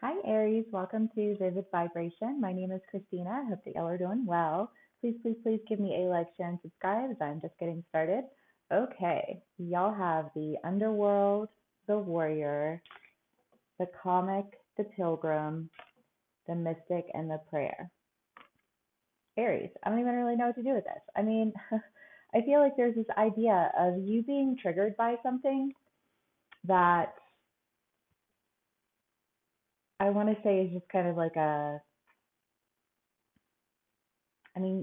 Hi, Aries. Welcome to Vivid Vibration. My name is Christina. I hope that y'all are doing well. Please, please, please give me a like, share, and subscribe as I'm just getting started. Okay, y'all have the Underworld, the Warrior, the Comic, the Pilgrim, the Mystic, and the Prayer. Aries, I don't even really know what to do with this. I feel like there's this idea of you being triggered by something that I want to say is just kind of like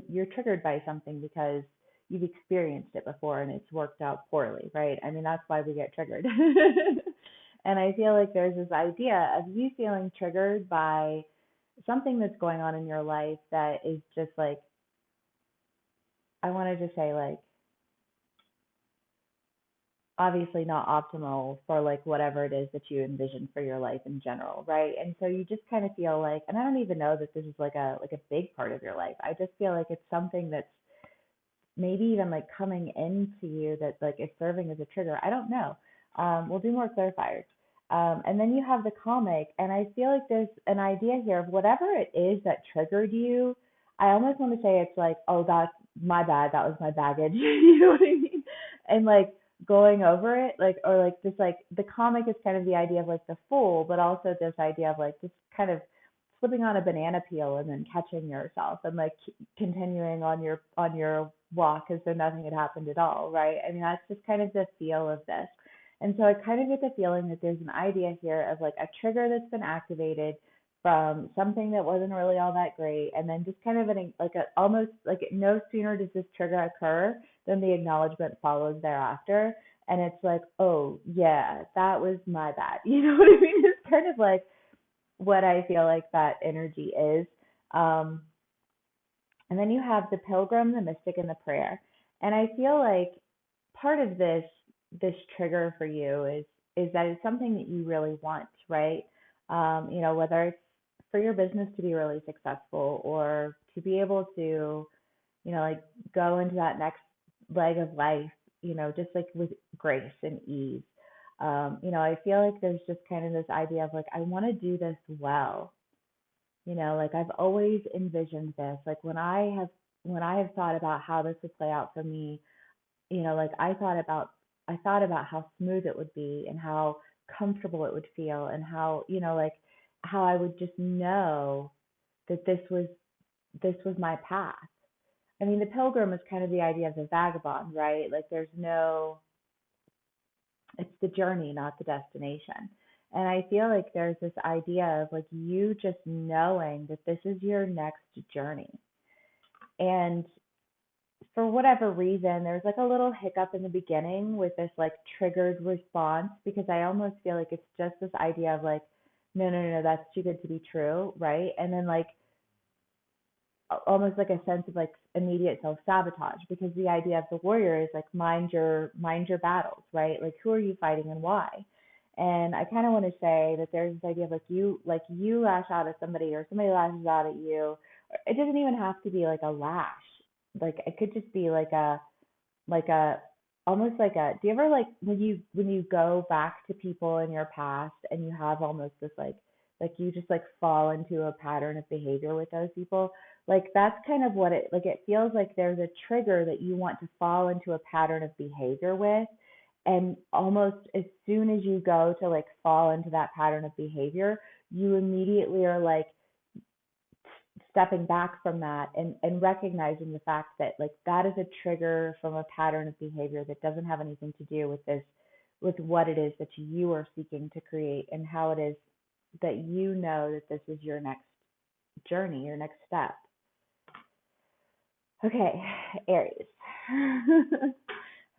you're triggered by something because you've experienced it before and it's worked out poorly, right? That's why we get triggered. And I feel like there's this idea of you feeling triggered by something that's going on in your life that is just like, I wanted to say, like, obviously not optimal for like whatever it is that you envision for your life in general, right? And so you just kind of feel like, and I don't even know that this is like a big part of your life. I just feel like it's something that's maybe even like coming into you that like is serving as a trigger. I don't know. We'll do more clarifiers. And then you have the comic, and I feel like there's an idea here of whatever it is that triggered you. I almost want to say it's like, oh, that's my bad. That was my baggage. You know what I mean? And like going over it, like, or like just like the comic is kind of the idea of like the fool, but also this idea of like just kind of slipping on a banana peel and then catching yourself and like continuing on your walk as though nothing had happened at all, right? That's just kind of the feel of this. And so I kind of get the feeling that there's an idea here of like a trigger that's been activated from something that wasn't really all that great, and then just kind of like a almost like no sooner does this trigger occur than the acknowledgement follows thereafter, and it's like, oh yeah, that was my bad. You know what I mean? It's kind of like what I feel like that energy is. Um, and then you have the pilgrim, the mystic, and the prayer. And I feel like part of this trigger for you is that it's something that you really want, right? Whether it's for your business to be really successful or to be able to, like go into that next leg of life, just like with grace and ease. I feel like there's just kind of this idea of like, I want to do this well. Like I've always envisioned this. Like when I have thought about how this would play out for me, like I thought about how smooth it would be and how comfortable it would feel and how, like how I would just know that this was my path. The pilgrim is kind of the idea of the vagabond, right? Like it's the journey, not the destination. And I feel like there's this idea of like you just knowing that this is your next journey. And for whatever reason, there's like a little hiccup in the beginning with this like triggered response because I almost feel like it's just this idea of like, no, no, no, no, that's too good to be true, right? And then like almost like a sense of like immediate self-sabotage because the idea of the warrior is like mind your battles, right? Like who are you fighting and why? And I kind of want to say that there's this idea of like you lash out at somebody or somebody lashes out at you. It doesn't even have to be like a lash. Like it could just be like a almost like a do you ever like when you go back to people in your past and you have almost this like you just like fall into a pattern of behavior with those people, like that's kind of what it feels like there's a trigger that you want to fall into a pattern of behavior with, and almost as soon as you go to like fall into that pattern of behavior, you immediately are like stepping back from that and recognizing the fact that like that is a trigger from a pattern of behavior that doesn't have anything to do with this, with what it is that you are seeking to create and how it is that you know that this is your next journey, your next step. Okay, Aries.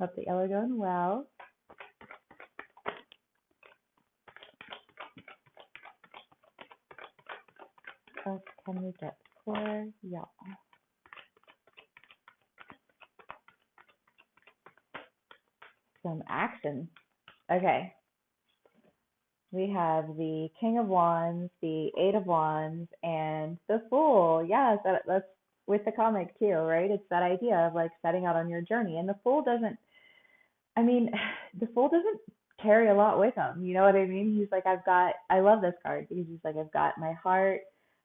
Hope that y'all are doing well. What can we get for y'all? Some action. Okay. We have the King of Wands, the Eight of Wands, and the Fool. Yes, that's with the comic too, right? It's that idea of like setting out on your journey. And the Fool doesn't, I mean, the Fool doesn't carry a lot with him. You know what I mean? He's like, I love this card because he's like, I've got my heart,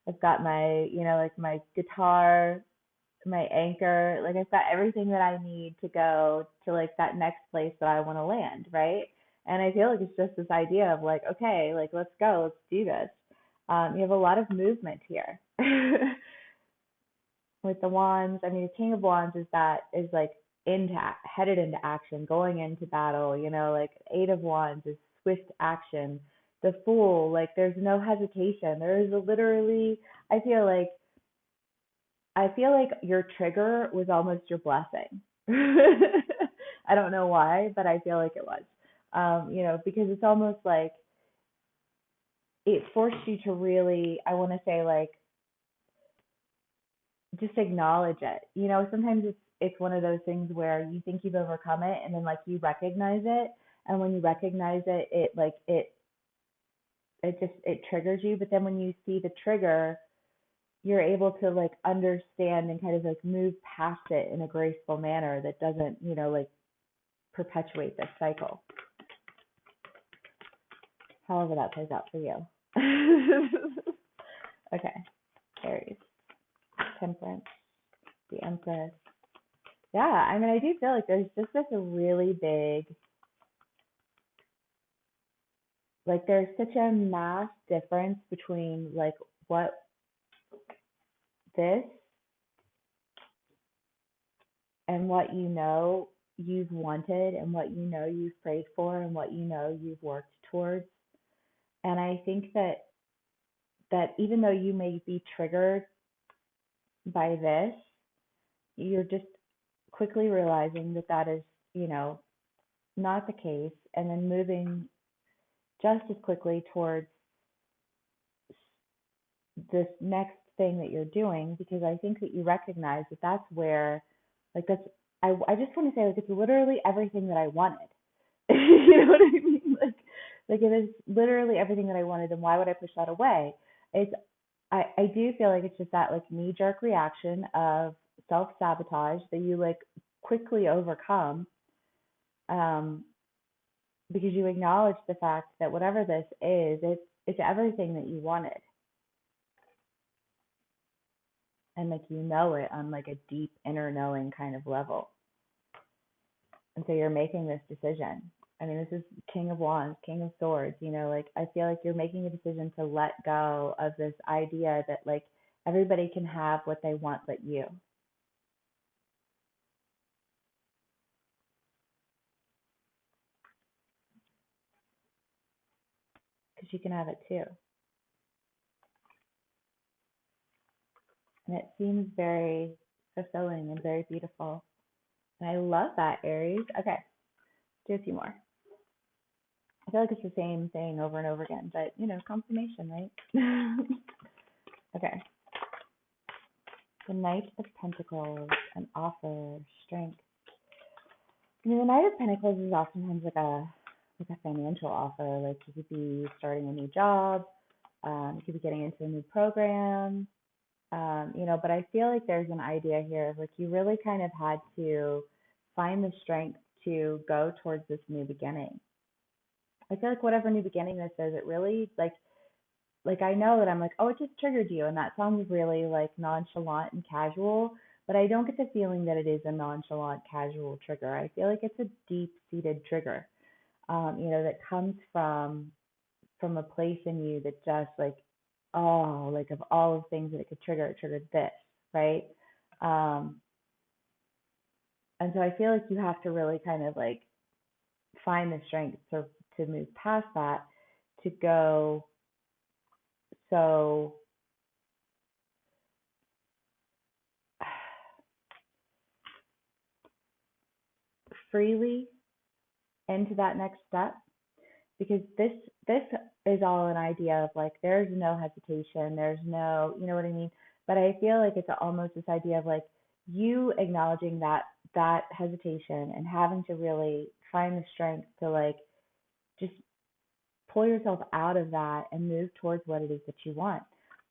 I've got my, like my guitar, my anchor, like I've got everything that I need to go to like that next place that I want to land, right? And I feel like it's just this idea of like, okay, like let's go, let's do this. You have a lot of movement here. With the wands, I mean, the King of Wands is like headed into action, going into battle. Like Eight of Wands is swift action. The Fool, like there's no hesitation. There is literally, I feel like, your trigger was almost your blessing. I don't know why, but I feel like it was. Because it's almost like it forced you to really, I want to say, like, just acknowledge it. Sometimes it's one of those things where you think you've overcome it and then like you recognize it, and when you recognize it, it triggers you, but then when you see the trigger, you're able to like understand and kind of like move past it in a graceful manner that doesn't, like perpetuate this cycle. However that plays out for you. Okay. Aries. Temperance. The Empress. Yeah, I mean, I do feel like there's just this really big, like there's such a mass difference between like what this and what you've wanted and what you've prayed for and what you've worked towards. And I think that even though you may be triggered by this, you're just quickly realizing that is, not the case, and then moving just as quickly towards this next thing that you're doing, because I think that you recognize that that's where, like, I just want to say, like, it's literally everything that I wanted. You know what I mean? Like if it's literally everything that I wanted, then why would I push that away? It's I do feel like it's just that like knee jerk reaction of self sabotage that you like quickly overcome, um, because you acknowledge the fact that whatever this is, it's everything that you wanted, and like it on like a deep inner knowing kind of level. And so you're making this decision. I mean, this is King of Wands, King of Swords, like I feel like you're making a decision to let go of this idea that like everybody can have what they want but you. Because you can have it too. And it seems very fulfilling and very beautiful. And I love that, Aries. Okay, do a few more. I feel like it's the same thing over and over again, but confirmation, right? Okay. The Knight of Pentacles, an offer, strength. I mean, the Knight of Pentacles is oftentimes like a financial offer. Like you could be starting a new job, you could be getting into a new program, but I feel like there's an idea here of like you really kind of had to find the strength to go towards this new beginning. I feel like whatever new beginning this is, it really like I know that I'm like, oh, it just triggered you, and that sounds really like nonchalant and casual, but I don't get the feeling that it is a nonchalant, casual trigger. I feel like it's a deep-seated trigger, that comes from a place in you that just like, oh, like of all of things that it could trigger, it triggered this, right? Um, and so I feel like you have to really kind of like find the strength to move past that, to go so freely into that next step, because this is all an idea of like there's no hesitation, there's no, you know what I mean? But I feel like it's almost this idea of like you acknowledging that hesitation and having to really find the strength to like just pull yourself out of that and move towards what it is that you want.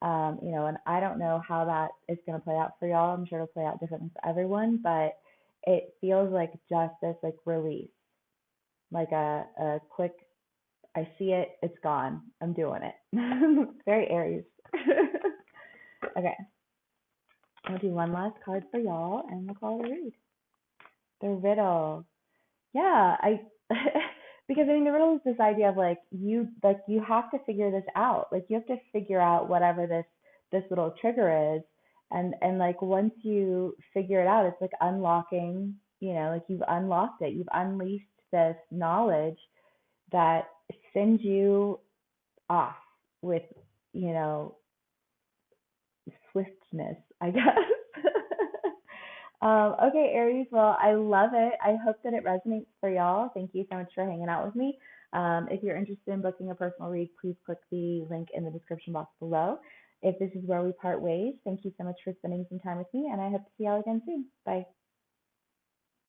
And I don't know how that is going to play out for y'all. I'm sure it'll play out differently for everyone, but it feels like just this like release, like a quick, I see it, it's gone, I'm doing it. Very Aries. Okay, I'll do one last card for y'all and we'll call it a read. The riddle. Yeah, I because I mean the riddle is this idea of you have to figure this out. Like you have to figure out whatever this little trigger is, and like once you figure it out, it's like unlocking, like you've unlocked it. You've unleashed this knowledge that sends you off with, you know, swiftness, I guess. Okay, Aries. Well, I love it. I hope that it resonates for y'all. Thank you so much for hanging out with me. If you're interested in booking a personal read, please click the link in the description box below. If this is where we part ways, thank you so much for spending some time with me, and I hope to see y'all again soon. Bye.